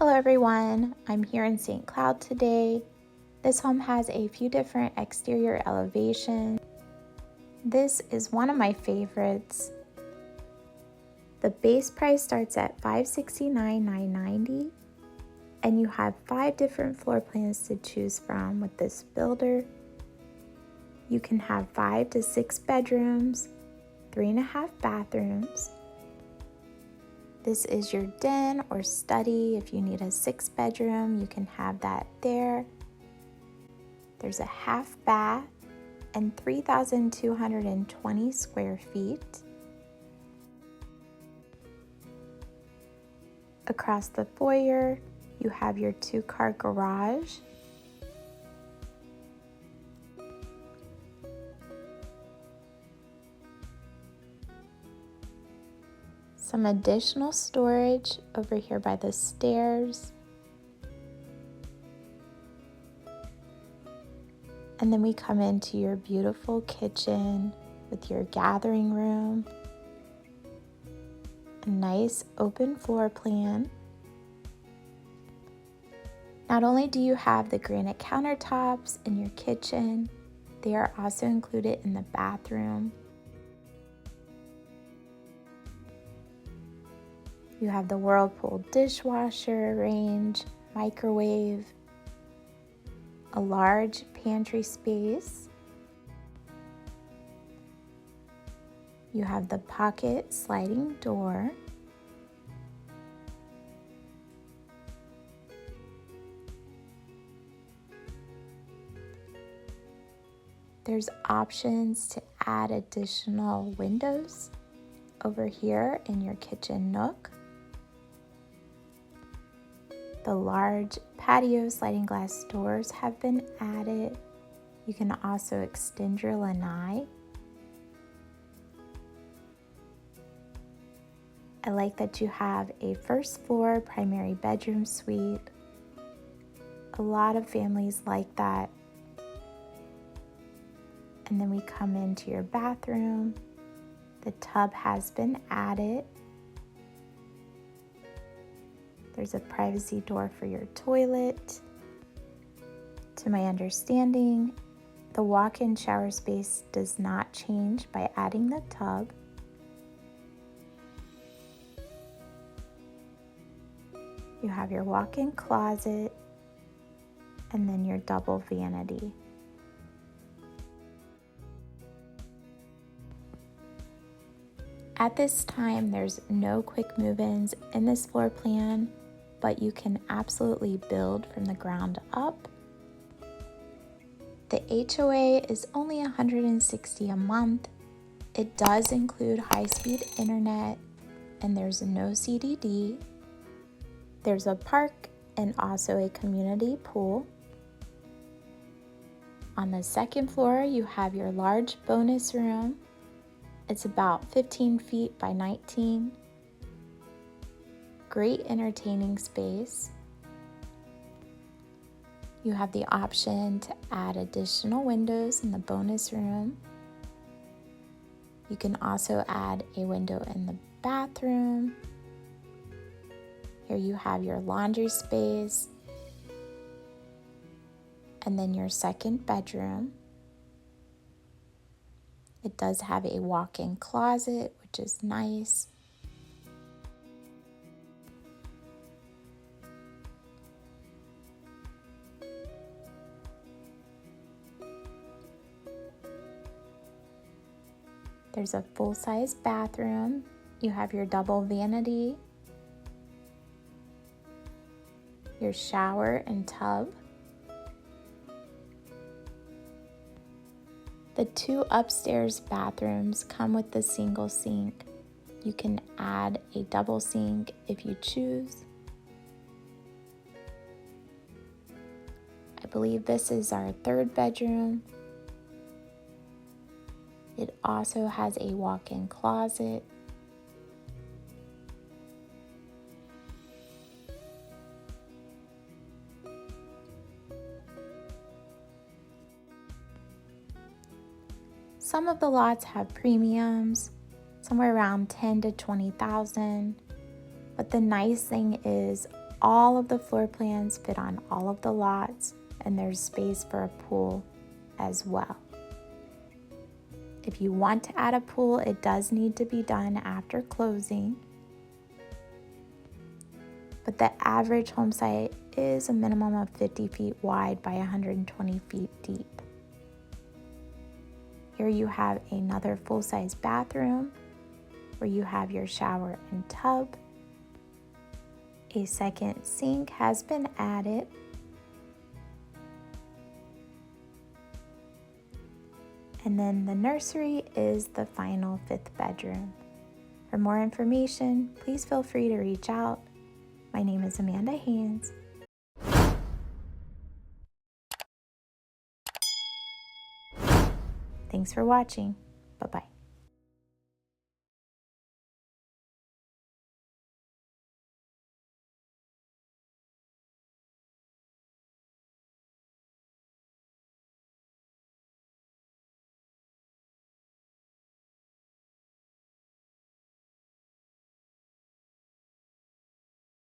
Hello everyone, I'm here in St. Cloud today. This home has a few different exterior elevations. This is one of my favorites. The base price starts at $569,990 and you have 5 different floor plans to choose from with this builder. You can have 5 to 6 bedrooms, 3.5 bathrooms. This is your den or study. If you need a 6-bedroom, you can have that there. There's a half bath and 3,220 square feet. Across the foyer, you have your 2-car garage. Some additional storage over here by the stairs. And then we come into your beautiful kitchen with your gathering room. A nice open floor plan. Not only do you have the granite countertops in your kitchen, they are also included in the bathroom. You have the Whirlpool dishwasher range, microwave, a large pantry space. You have the pocket sliding door. There's options to add additional windows over here in your kitchen nook. The large patio sliding glass doors have been added. You can also extend your lanai. I like that you have a first floor primary bedroom suite. A lot of families like that. And then we come into your bathroom. The tub has been added. There's a privacy door for your toilet. To my understanding, the walk-in shower space does not change by adding the tub. You have your walk-in closet and then your double vanity. At this time, there's no quick move-ins in this floor plan, but you can absolutely build from the ground up. The HOA is only $160 a month. It does include high-speed internet, and there's no CDD. There's a park and also a community pool. On the second floor, you have your large bonus room. It's about 15 feet by 19. Great entertaining space. You have the option to add additional windows in the bonus room. You can also add a window in the bathroom. Here you have your laundry space. And then your second bedroom. It does have a walk-in closet, which is nice. There's a full-size bathroom. You have your double vanity, your shower and tub. The 2 upstairs bathrooms come with the single sink. You can add a double sink if you choose. I believe this is our 3rd bedroom. It also has a walk-in closet. Some of the lots have premiums, somewhere around 10 to 20,000. But the nice thing is all of the floor plans fit on all of the lots, and there's space for a pool as well. If you want to add a pool, it does need to be done after closing. But the average home site is a minimum of 50 feet wide by 120 feet deep. Here you have another full-size bathroom where you have your shower and tub. A second sink has been added. And then the nursery is the final 5th bedroom. For more information, please feel free to reach out. My name is Amanda Haynes. Thanks for watching. Bye-bye.